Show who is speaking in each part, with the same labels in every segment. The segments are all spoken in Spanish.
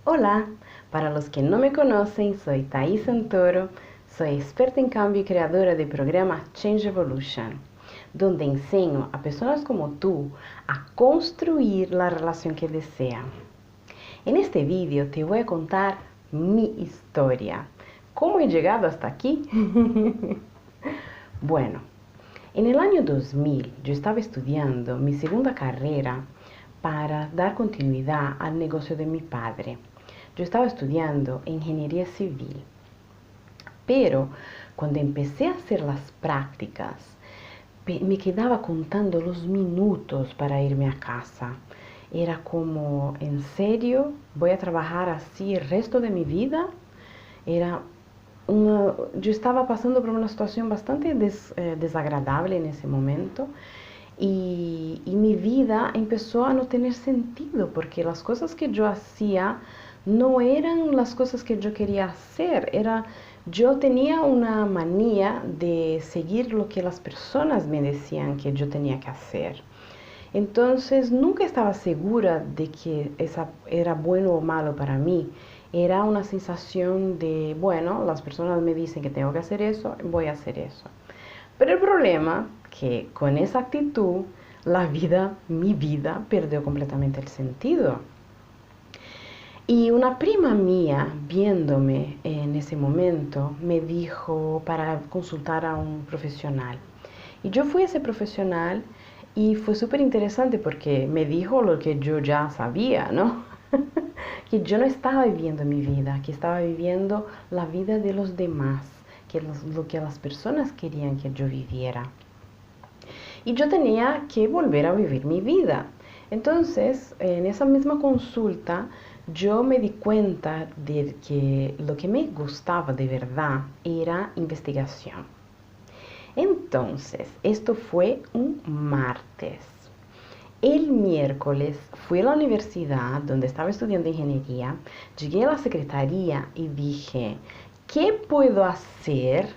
Speaker 1: Hola, para los que no me conocen, soy Thais Santoro, soy experta en cambio y creadora del programa Change Evolution, donde enseño a personas como tú a construir la relación que desean. En este vídeo te voy a contar mi historia, cómo he llegado hasta aquí. Bueno, en el año 2000 yo estaba estudiando mi segunda carrera para dar continuidad al negocio de mi padre. Yo estaba estudiando ingeniería civil, pero cuando empecé a hacer las prácticas, me quedaba contando los minutos para irme a casa. Era como, ¿en serio voy a trabajar así el resto de mi vida? Era yo estaba pasando por una situación bastante desagradable en ese momento y mi vida empezó a no tener sentido porque las cosas que yo hacía no eran las cosas que yo quería hacer. Yo tenía una manía de seguir lo que las personas me decían que yo tenía que hacer. Entonces nunca estaba segura de que esa era bueno o malo para mí. Era una sensación de, bueno, las personas me dicen que tengo que hacer eso, voy a hacer eso. Pero el problema es que con esa actitud, mi vida, perdió completamente el sentido. Y una prima mía, viéndome en ese momento, me dijo para consultar a un profesional. Y yo fui a ese profesional y fue súper interesante porque me dijo lo que yo ya sabía, ¿no? Que yo no estaba viviendo mi vida, que estaba viviendo la vida de los demás, lo que las personas querían que yo viviera. Y yo tenía que volver a vivir mi vida. Entonces, en esa misma consulta, yo me di cuenta de que lo que me gustaba de verdad era investigación. Entonces, esto fue un martes. El miércoles fui a la universidad donde estaba estudiando ingeniería, llegué a la secretaría y dije, ¿qué puedo hacer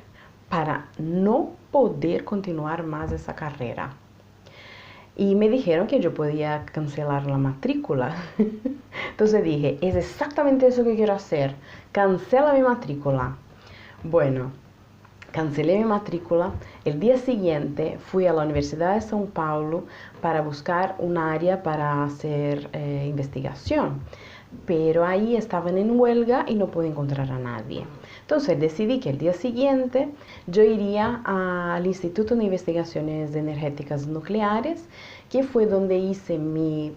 Speaker 1: para no poder continuar más esa carrera? Y me dijeron que yo podía cancelar la matrícula. Entonces dije, es exactamente eso que quiero hacer, cancela mi matrícula. Bueno, cancelé mi matrícula. El día siguiente fui a la Universidad de São Paulo para buscar un área para hacer investigación. Pero ahí estaban en huelga y no pude encontrar a nadie. Entonces decidí que el día siguiente yo iría al Instituto de Investigaciones Energéticas Nucleares, que fue donde hice mi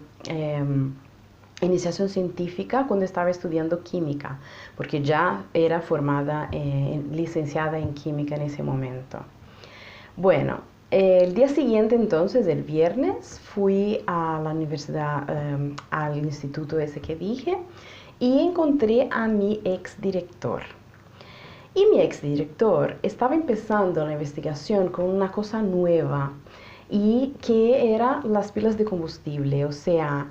Speaker 1: iniciación científica cuando estaba estudiando química, porque ya era formada, licenciada en química en ese momento. Bueno, el día siguiente entonces, el viernes, fui a la universidad, al instituto ese que dije, y encontré a mi exdirector. Y mi exdirector estaba empezando la investigación con una cosa nueva, y que era las pilas de combustible, o sea,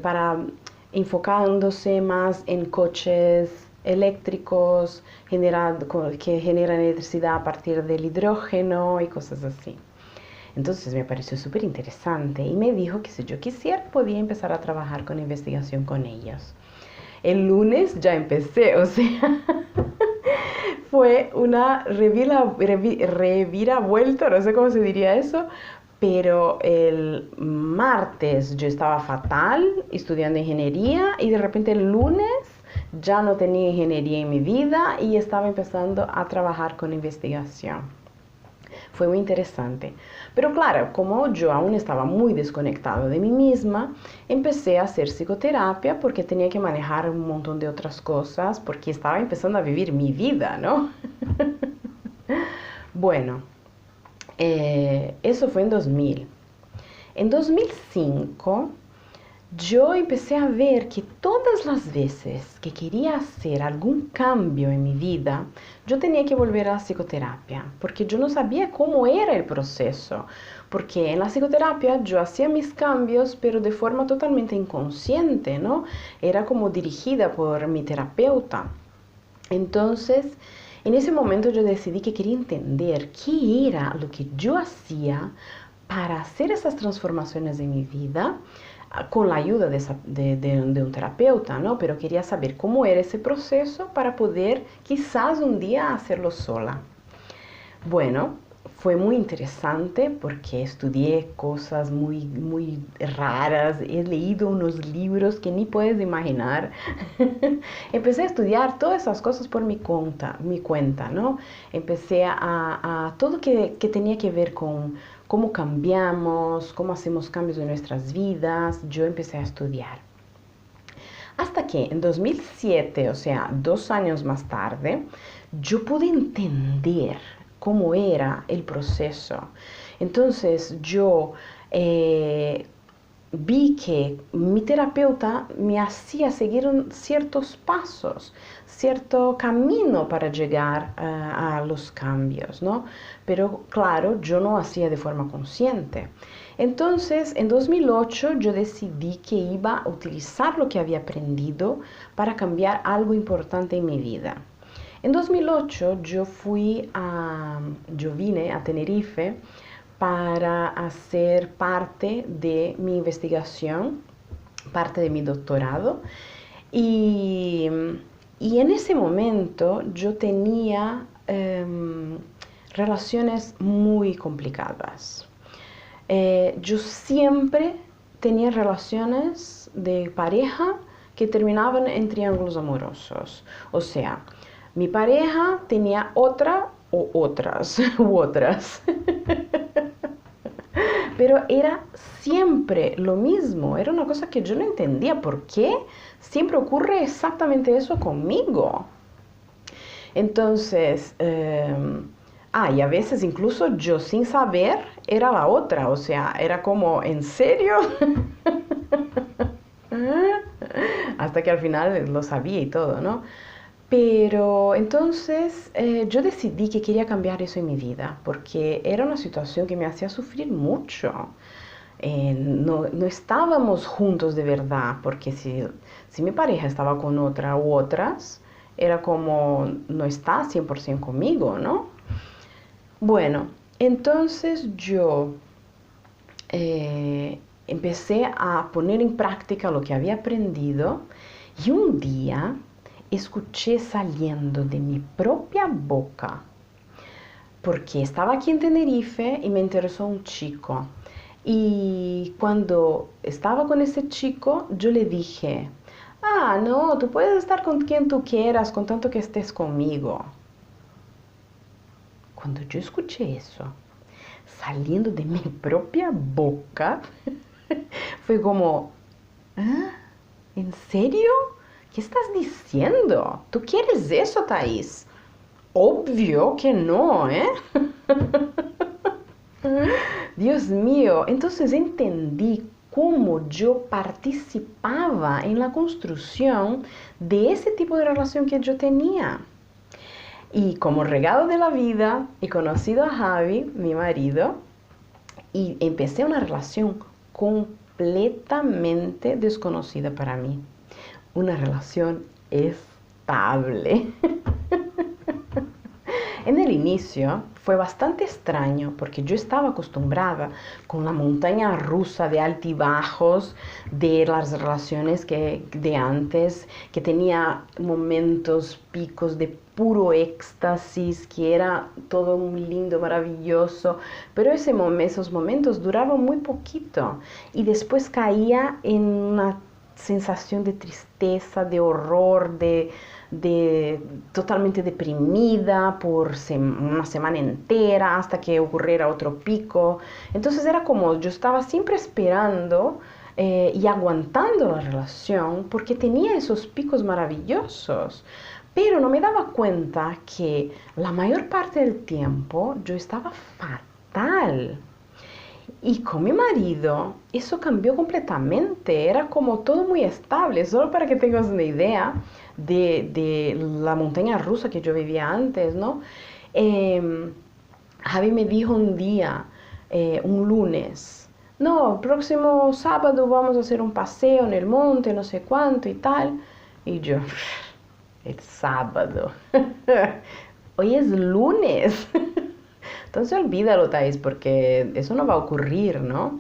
Speaker 1: para enfocándose más en coches eléctricos que generan electricidad a partir del hidrógeno y cosas así. Entonces me pareció súper interesante y me dijo que si yo quisiera podía empezar a trabajar con investigación con ellos. El lunes ya empecé, o sea, fue una reviravuelta, no sé cómo se diría eso, pero el martes yo estaba fatal estudiando ingeniería y de repente el lunes ya no tenía ingeniería en mi vida y estaba empezando a trabajar con investigación. Fue muy interesante. Pero claro, como yo aún estaba muy desconectado de mí misma, empecé a hacer psicoterapia porque tenía que manejar un montón de otras cosas, porque estaba empezando a vivir mi vida, ¿no? Bueno, eso fue en 2000. En 2005 yo empecé a ver que todas las veces que quería hacer algún cambio en mi vida, yo tenía que volver a la psicoterapia, porque yo no sabía cómo era el proceso, porque en la psicoterapia yo hacía mis cambios, pero de forma totalmente inconsciente, ¿no? Era como dirigida por mi terapeuta. Entonces, en ese momento yo decidí que quería entender qué era lo que yo hacía para hacer esas transformaciones en mi vida con la ayuda de un terapeuta, ¿no? Pero quería saber cómo era ese proceso para poder quizás un día hacerlo sola. Bueno, fue muy interesante porque estudié cosas muy raras, he leído unos libros que ni puedes imaginar. Empecé a estudiar todas esas cosas por mi cuenta, ¿no? Empecé a todo que tenía que ver con cómo cambiamos, cómo hacemos cambios en nuestras vidas. Yo empecé a estudiar. Hasta que en 2007, o sea, 2 años más tarde, yo pude entender cómo era el proceso. Entonces yo vi que mi terapeuta me hacía seguir ciertos pasos, cierto camino para llegar a los cambios, ¿no? Pero claro, yo no hacía de forma consciente. Entonces, en 2008 yo decidí que iba a utilizar lo que había aprendido para cambiar algo importante en mi vida. En 2008 yo vine a Tenerife para hacer parte de mi investigación, parte de mi doctorado. Y, y en ese momento yo tenía relaciones muy complicadas. Yo siempre tenía relaciones de pareja que terminaban en triángulos amorosos. O sea, mi pareja tenía otra o otras u otras. Pero era siempre lo mismo. Era una cosa que yo no entendía. ¿Por qué siempre ocurre exactamente eso conmigo? Entonces, y a veces incluso yo sin saber era la otra. O sea, era como, ¿en serio? Hasta que al final lo sabía y todo, ¿no? Pero entonces yo decidí que quería cambiar eso en mi vida porque era una situación que me hacía sufrir mucho. No estábamos juntos de verdad, porque si mi pareja estaba con otra u otras, era como no está 100% conmigo, ¿no? Bueno, entonces yo empecé a poner en práctica lo que había aprendido y un día escuché saliendo de mi propia boca, porque estaba aquí en Tenerife y me interesó un chico. Y cuando estaba con ese chico, yo le dije, no, tú puedes estar con quien tú quieras, con tanto que estés conmigo. Cuando yo escuché eso, saliendo de mi propia boca, fue como, ¿en serio? ¿Qué estás diciendo? ¿Tú quieres eso, Thais? Obvio que no, ¿eh? Dios mío, entonces entendí cómo yo participaba en la construcción de ese tipo de relación que yo tenía. Y como regalo de la vida, he conocido a Javi, mi marido, y empecé una relación completamente desconocida para mí. Una relación estable. En el inicio fue bastante extraño porque yo estaba acostumbrada con la montaña rusa de altibajos de las relaciones de antes, que tenía momentos, picos de puro éxtasis, que era todo muy lindo, maravilloso, pero esos momentos duraban muy poquito y después caía en una sensación de tristeza, de horror, de totalmente deprimida por una semana entera hasta que ocurriera otro pico. Entonces era como yo estaba siempre esperando y aguantando la relación porque tenía esos picos maravillosos. Pero no me daba cuenta que la mayor parte del tiempo yo estaba fatal. Y con mi marido eso cambió completamente, era como todo muy estable, solo para que tengas una idea de la montaña rusa que yo vivía antes, ¿no? Javi me dijo un día, un lunes, no, próximo sábado vamos a hacer un paseo en el monte, no sé cuánto y tal. Y yo, el sábado, hoy es lunes. Entonces olvídalo, Thais, porque eso no va a ocurrir, ¿no?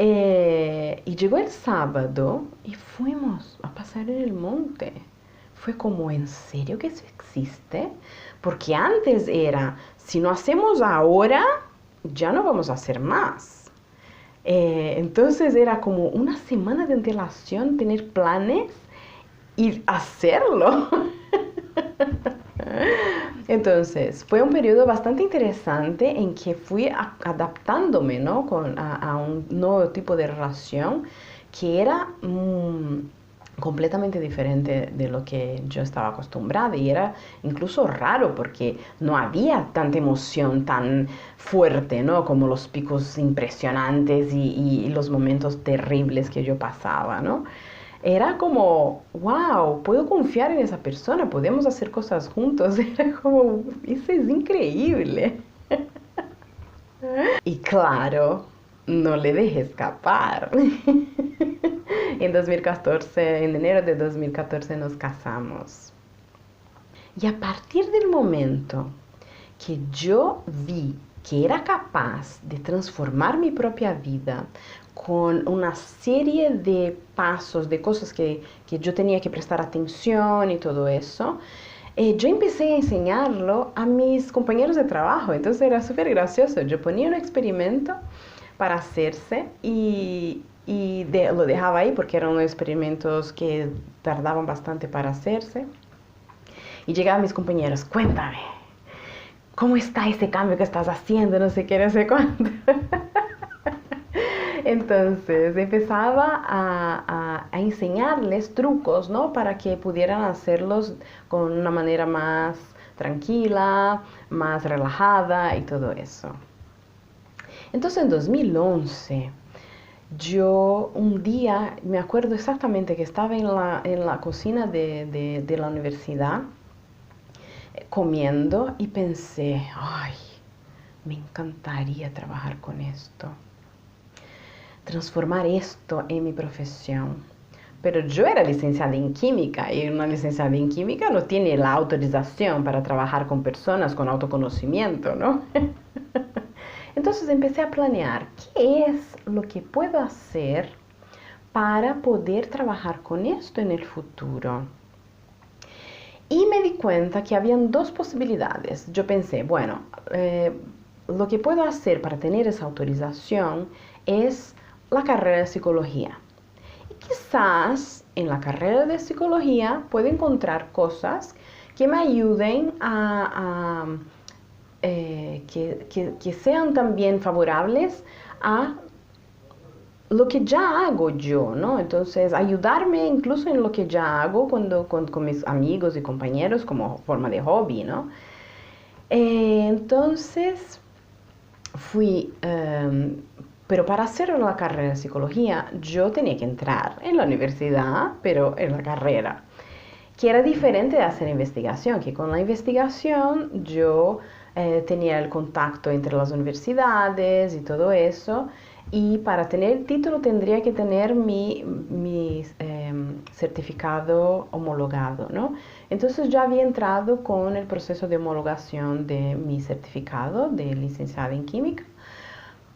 Speaker 1: Y llegó el sábado y fuimos a pasar en el monte. Fue como, ¿en serio que eso existe? Porque antes era, si no hacemos ahora, ya no vamos a hacer más. Entonces era como una semana de antelación, tener planes y hacerlo. Entonces, fue un periodo bastante interesante en que fui adaptándome, ¿no? a un nuevo tipo de relación que era completamente diferente de lo que yo estaba acostumbrada y era incluso raro porque no había tanta emoción tan fuerte, ¿no? Como los picos impresionantes y los momentos terribles que yo pasaba, ¿no? Era como, wow, puedo confiar en esa persona, podemos hacer cosas juntos. Era como, eso es increíble. Y claro, no le dejé escapar. En 2014, en enero de 2014 nos casamos. Y a partir del momento que yo vi que era capaz de transformar mi propia vida con una serie de pasos, de cosas que yo tenía que prestar atención y todo eso, yo empecé a enseñarlo a mis compañeros de trabajo. Entonces era súper gracioso. Yo ponía un experimento para hacerse lo dejaba ahí porque eran unos experimentos que tardaban bastante para hacerse. Y llegaban mis compañeros, cuéntame, ¿cómo está ese cambio que estás haciendo? No sé qué, no sé cuánto. Entonces empezaba a enseñarles trucos, ¿no? Para que pudieran hacerlos con una manera más tranquila, más relajada y todo eso. Entonces en 2011, yo un día, me acuerdo exactamente que estaba en la cocina de la universidad comiendo y pensé, ay, me encantaría trabajar con esto, transformar esto en mi profesión. Pero yo era licenciada en química y una licenciada en química no tiene la autorización para trabajar con personas con autoconocimiento, ¿no? Entonces empecé a planear qué es lo que puedo hacer para poder trabajar con esto en el futuro. Y me di cuenta que habían dos posibilidades. Yo pensé, bueno, lo que puedo hacer para tener esa autorización es la carrera de psicología. Y quizás en la carrera de psicología puedo encontrar cosas que me ayuden que sean también favorables a lo que ya hago yo, ¿no? Entonces, ayudarme incluso en lo que ya hago con mis amigos y compañeros como forma de hobby, ¿no? Entonces, pero para hacer la carrera de psicología, yo tenía que entrar en la universidad, pero en la carrera, que era diferente de hacer investigación, que con la investigación yo tenía el contacto entre las universidades y todo eso, y para tener el título tendría que tener mi certificado homologado, ¿no? Entonces ya había entrado con el proceso de homologación de mi certificado de licenciada en química,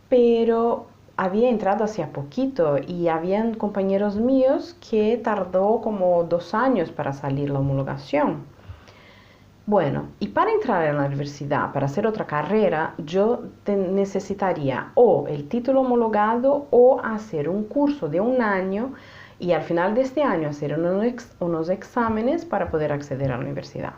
Speaker 1: pero había entrado hacía poquito y habían compañeros míos que tardó como 2 años para salir la homologación. Bueno, y para entrar en la universidad, para hacer otra carrera, yo necesitaría o el título homologado o hacer un curso de 1 año y al final de este año hacer unos exámenes para poder acceder a la universidad.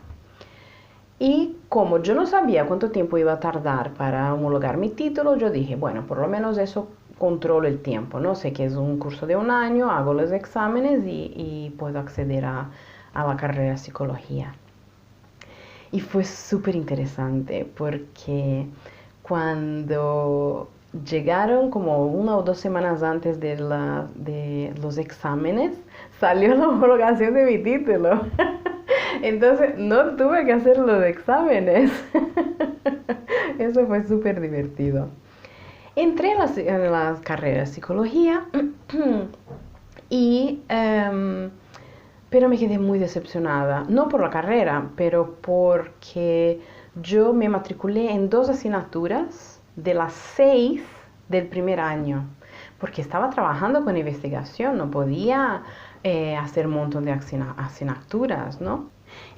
Speaker 1: Y como yo no sabía cuánto tiempo iba a tardar para homologar mi título, yo dije, bueno, por lo menos eso controlo el tiempo, ¿no? Sé que es un curso de 1 año, hago los exámenes y puedo acceder a la carrera de psicología. Y fue súper interesante porque cuando llegaron como 1 o 2 semanas antes de los exámenes, salió la homologación de mi título. Entonces no tuve que hacer los exámenes. Eso fue súper divertido. Entré en la carrera de psicología y pero me quedé muy decepcionada, no por la carrera, pero porque yo me matriculé en 2 asignaturas de las 6 del primer año, porque estaba trabajando con investigación, no podía hacer un montón de asignaturas, ¿no?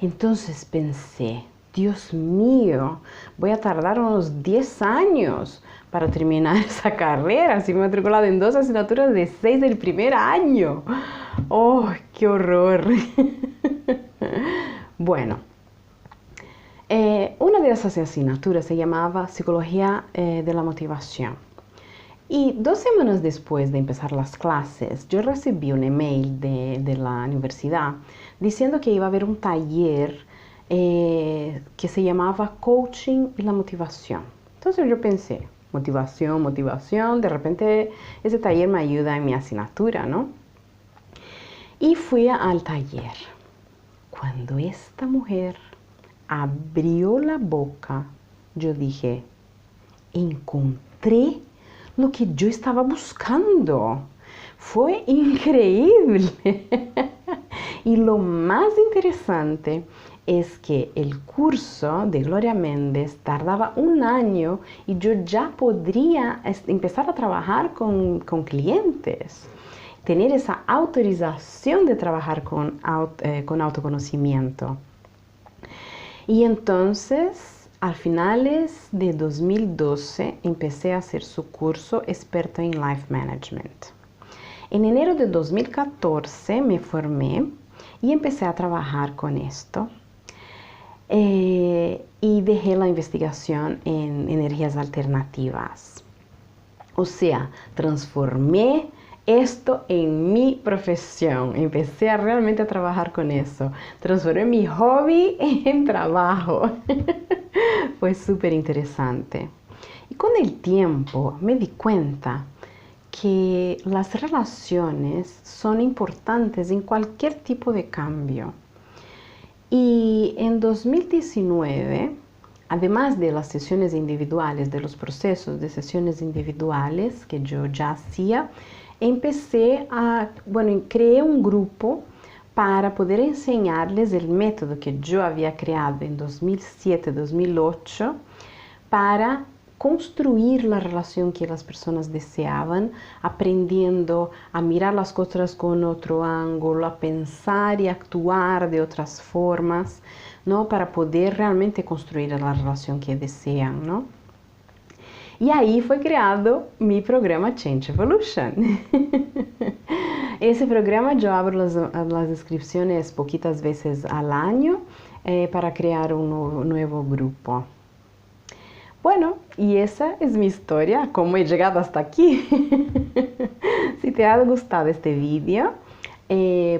Speaker 1: Entonces pensé, Dios mío, voy a tardar unos 10 años para terminar esa carrera, si me he matriculado en 2 asignaturas de 6 del primer año. ¡Oh, qué horror! Bueno, una de esas asignaturas se llamaba Psicología de la Motivación. Y 2 semanas después de empezar las clases, yo recibí un email de la universidad diciendo que iba a haber un taller que se llamaba Coaching y la Motivación. Entonces yo pensé, motivación, motivación, de repente ese taller me ayuda en mi asignatura, ¿no? Y fui al taller. Cuando esta mujer abrió la boca, yo dije, encontré lo que yo estaba buscando. Fue increíble. Y lo más interesante es que el curso de Gloria Méndez tardaba 1 año y yo ya podría empezar a trabajar con clientes, tener esa autorización de trabajar con autoconocimiento. Y entonces, a finales de 2012, empecé a hacer su curso Experta en Life Management. En enero de 2014 me formé y empecé a trabajar con esto. Y dejé la investigación en energías alternativas. O sea, transformé esto en mi profesión. Empecé realmente a trabajar con eso. Transformé mi hobby en trabajo. Fue súper interesante. Y con el tiempo me di cuenta que las relaciones son importantes en cualquier tipo de cambio. Y en 2019, además de las sesiones individuales, de los procesos de sesiones individuales que yo ya hacía, creé un grupo para poder enseñarles el método que yo había creado en 2007-2008 para construir la relación que las personas deseaban, aprendiendo a mirar las cosas con otro ángulo, a pensar y actuar de otras formas, ¿no? Para poder realmente construir la relación que desean, ¿no? Y ahí fue creado mi programa Change Evolution. Ese programa yo abro las inscripciones poquitas veces al año para crear un nuevo grupo. Bueno, y esa es mi historia, cómo he llegado hasta aquí. Si te ha gustado este video,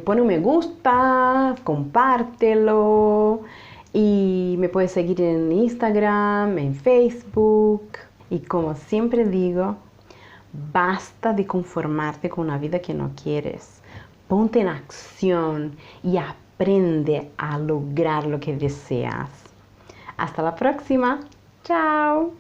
Speaker 1: pon un me gusta, compártelo y me puedes seguir en Instagram, en Facebook. Y como siempre digo, basta de conformarte con una vida que no quieres. Ponte en acción y aprende a lograr lo que deseas. Hasta la próxima. Chao.